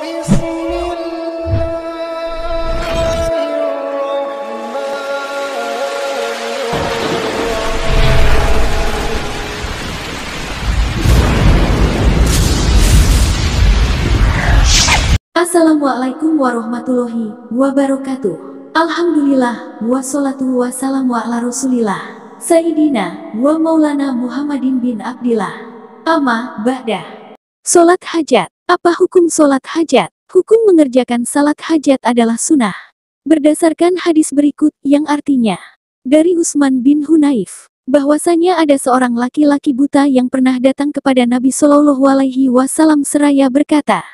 Assalamualaikum warahmatullahi wabarakatuh. Alhamdulillah, wassalatu wassalamu ala rasulillah Sayyidina wa maulana Muhammadin bin Abdillah. Amma ba'da. Salat hajat. Apa hukum salat hajat? Hukum mengerjakan salat hajat adalah sunnah. Berdasarkan hadis berikut yang artinya, dari Utsman bin Hunayf, bahwasanya ada seorang laki-laki buta yang pernah datang kepada Nabi Shallallahu Alaihi Wasallam seraya berkata,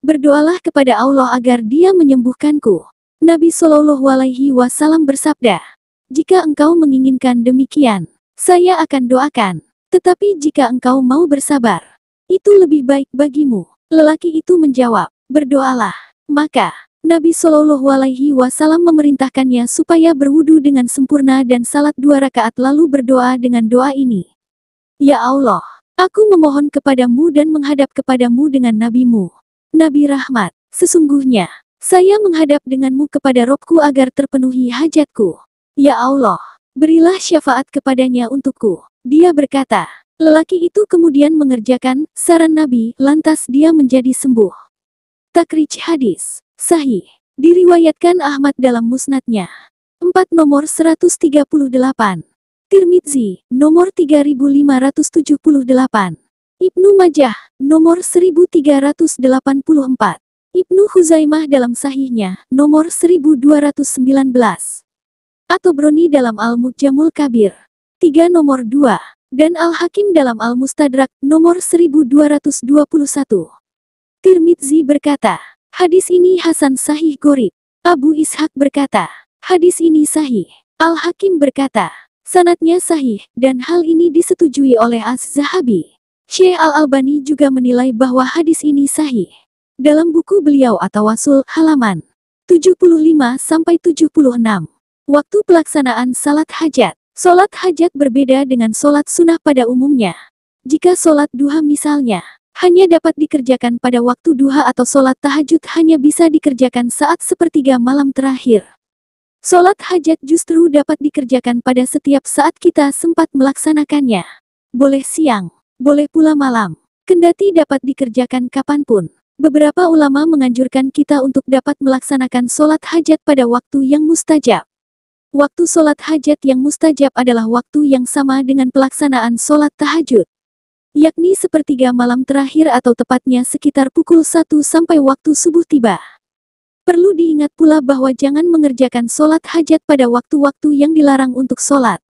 "Berdoalah kepada Allah agar Dia menyembuhkanku." Nabi Shallallahu Alaihi Wasallam bersabda, "Jika engkau menginginkan demikian, saya akan doakan. Tetapi jika engkau mau bersabar, itu lebih baik bagimu." Lelaki itu menjawab, "Berdoalah." Maka Nabi Shallallahu Alaihi Wasallam memerintahkannya supaya berwudu dengan sempurna dan salat 2 rakaat lalu berdoa dengan doa ini. "Ya Allah, aku memohon kepadamu dan menghadap kepadamu dengan nabimu, Nabi Rahmat. Sesungguhnya, saya menghadap denganmu kepada Robku agar terpenuhi hajatku. Ya Allah, berilah syafaat kepadanya untukku." Dia berkata, lelaki itu kemudian mengerjakan saran Nabi, lantas dia menjadi sembuh. Takrij hadis sahih, diriwayatkan Ahmad dalam musnadnya. 4 nomor 138. Tirmidzi, nomor 3578. Ibnu Majah, nomor 1384. Ibnu Khuzaimah dalam sahihnya, nomor 1219. At-Tabrani dalam Al-Mu'jamul Kabir, 3 nomor 2. Dan Al-Hakim dalam Al-Mustadrak, nomor 1221. Tirmidzi berkata, hadis ini Hasan Sahih Gharib. Abu Ishaq berkata, hadis ini sahih. Al-Hakim berkata, sanadnya sahih, dan hal ini disetujui oleh Az-Zahabi. Syekh Al-Albani juga menilai bahwa hadis ini sahih. Dalam buku beliau At-Tawassul, halaman 75-76. Waktu pelaksanaan salat hajat. Salat hajat berbeda dengan salat sunnah pada umumnya. Jika salat duha misalnya, hanya dapat dikerjakan pada waktu duha atau salat tahajud hanya bisa dikerjakan saat sepertiga malam terakhir. Salat hajat justru dapat dikerjakan pada setiap saat kita sempat melaksanakannya. Boleh siang, boleh pula malam, kendati dapat dikerjakan kapanpun. Beberapa ulama menganjurkan kita untuk dapat melaksanakan salat hajat pada waktu yang mustajab. Waktu salat hajat yang mustajab adalah waktu yang sama dengan pelaksanaan salat tahajud, yakni sepertiga malam terakhir atau tepatnya sekitar pukul 1 sampai waktu subuh tiba. Perlu diingat pula bahwa jangan mengerjakan salat hajat pada waktu-waktu yang dilarang untuk salat,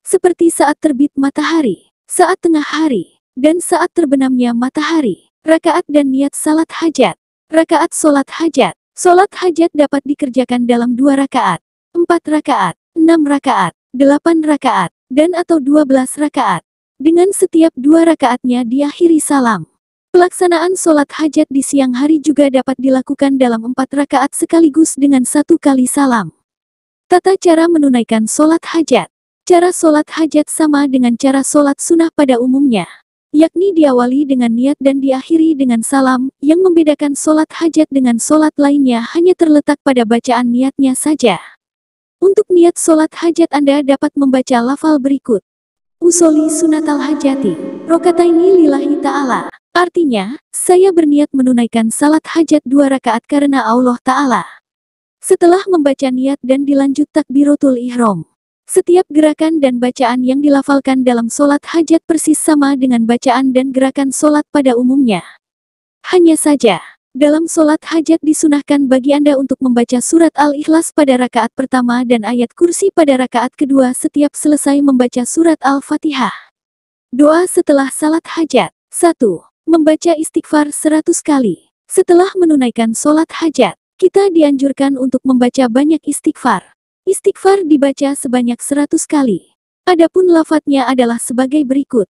seperti saat terbit matahari, saat tengah hari, dan saat terbenamnya matahari. Rakaat dan niat salat hajat. Rakaat salat hajat. Salat hajat dapat dikerjakan dalam 2 rakaat, 4 rakaat, 6 rakaat, 8 rakaat, dan atau 12 rakaat. Dengan setiap 2 rakaatnya diakhiri salam. Pelaksanaan salat hajat di siang hari juga dapat dilakukan dalam 4 rakaat sekaligus dengan 1 kali salam. Tata cara menunaikan salat hajat. Cara salat hajat sama dengan cara salat sunnah pada umumnya, yakni diawali dengan niat dan diakhiri dengan salam. Yang membedakan salat hajat dengan salat lainnya hanya terletak pada bacaan niatnya saja. Untuk niat salat hajat Anda dapat membaca lafal berikut. Usoli sunatal hajati, rokataini lillahi ta'ala. Artinya, saya berniat menunaikan salat hajat 2 rakaat karena Allah Ta'ala. Setelah membaca niat dan dilanjut takbiratul ihram. Setiap gerakan dan bacaan yang dilafalkan dalam salat hajat persis sama dengan bacaan dan gerakan salat pada umumnya. Hanya saja, dalam salat hajat disunahkan bagi Anda untuk membaca surat Al-Ikhlas pada rakaat pertama dan ayat kursi pada rakaat kedua setiap selesai membaca surat Al-Fatihah. Doa setelah salat hajat. 1. Membaca istighfar 100 kali. Setelah menunaikan salat hajat, kita dianjurkan untuk membaca banyak istighfar. Istighfar dibaca sebanyak 100 kali. Adapun lafadznya adalah sebagai berikut.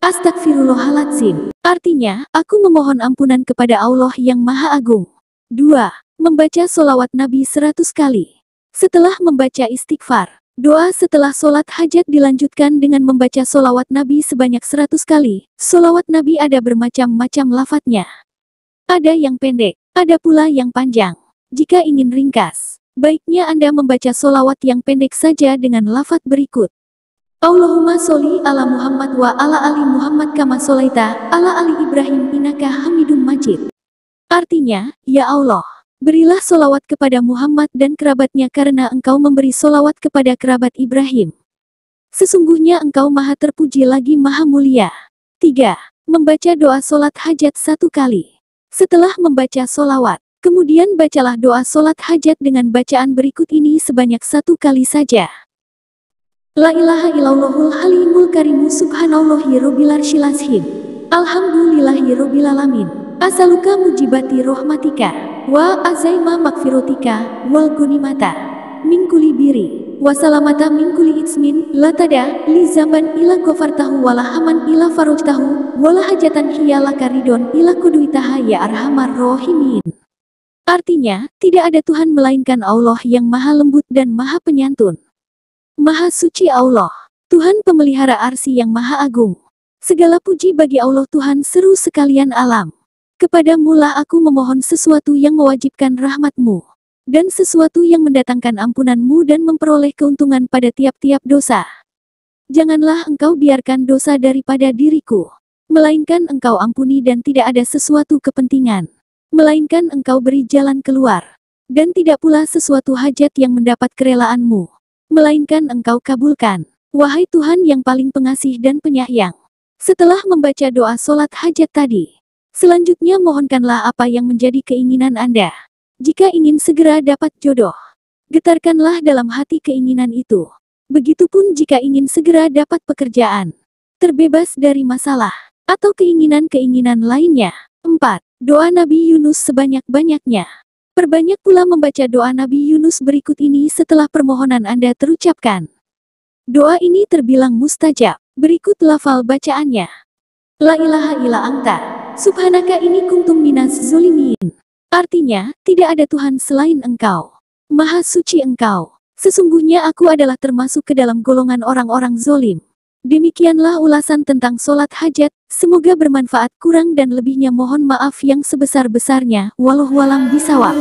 Astagfirullahaladzim. Artinya, aku memohon ampunan kepada Allah yang Maha Agung. 2. Membaca solawat Nabi 100 kali. Setelah membaca istighfar, doa setelah sholat hajat dilanjutkan dengan membaca solawat Nabi sebanyak 100 kali. Solawat Nabi ada bermacam-macam lafadznya. Ada yang pendek, Ada pula yang panjang. Jika ingin ringkas, baiknya Anda membaca solawat yang pendek saja dengan lafaz berikut. Allahumma sholli ala Muhammad wa ala ali Muhammad kama sholaita ala ali Ibrahim innaka Hamidum Majid. Artinya, ya Allah, berilah solawat kepada Muhammad dan kerabatnya karena engkau memberi solawat kepada kerabat Ibrahim. Sesungguhnya engkau maha terpuji lagi maha mulia. 3. Membaca doa solat hajat 1 kali. Setelah membaca solawat, kemudian bacalah doa solat hajat dengan bacaan berikut ini sebanyak 1 kali saja. La ilaha illallahul halimul karimu subhanallahi rabbil arsyil azim. Alhamdulillahi rabbil alamin. Asaluka mujibati rahmatika wa azaima magfiratika wal gunimata min kulli biri wa salamata min kulli ismin la tada li zaman ila ghafartahu wala haman ila farajtahu wala hajatan hiya laka ridon ila kuduitaha ya arhamar rahimin. Artinya, tidak ada Tuhan melainkan Allah yang maha lembut dan maha penyantun. Maha suci Allah, Tuhan pemelihara arsy yang maha agung. Segala puji bagi Allah Tuhan seru sekalian alam. Kepadamu lah aku memohon sesuatu yang mewajibkan rahmat-Mu, dan sesuatu yang mendatangkan ampunan-Mu dan memperoleh keuntungan pada tiap-tiap dosa. Janganlah Engkau biarkan dosa daripada diriku, melainkan Engkau ampuni dan tidak ada sesuatu kepentingan, melainkan Engkau beri jalan keluar, dan tidak pula sesuatu hajat yang mendapat kerelaan-Mu, melainkan Engkau kabulkan, wahai Tuhan yang paling pengasih dan penyayang. Setelah membaca doa solat hajat tadi, selanjutnya mohonkanlah apa yang menjadi keinginan Anda. Jika ingin segera dapat jodoh, getarkanlah dalam hati keinginan itu. Begitupun jika ingin segera dapat pekerjaan, terbebas dari masalah, atau keinginan-keinginan lainnya. 4. Doa Nabi Yunus sebanyak-banyaknya. Perbanyak pula membaca doa Nabi Yunus berikut ini setelah permohonan Anda terucapkan. Doa ini terbilang mustajab. Berikut lafal bacaannya. La ilaha illa anta. Subhanaka ini kuntum minas zolimin. Artinya, tidak ada Tuhan selain Engkau. Maha suci Engkau. Sesungguhnya aku adalah termasuk ke dalam golongan orang-orang zolim. Demikianlah ulasan tentang solat hajat. Semoga bermanfaat, kurang dan lebihnya mohon maaf yang sebesar-besarnya. Wallahualam bisawab.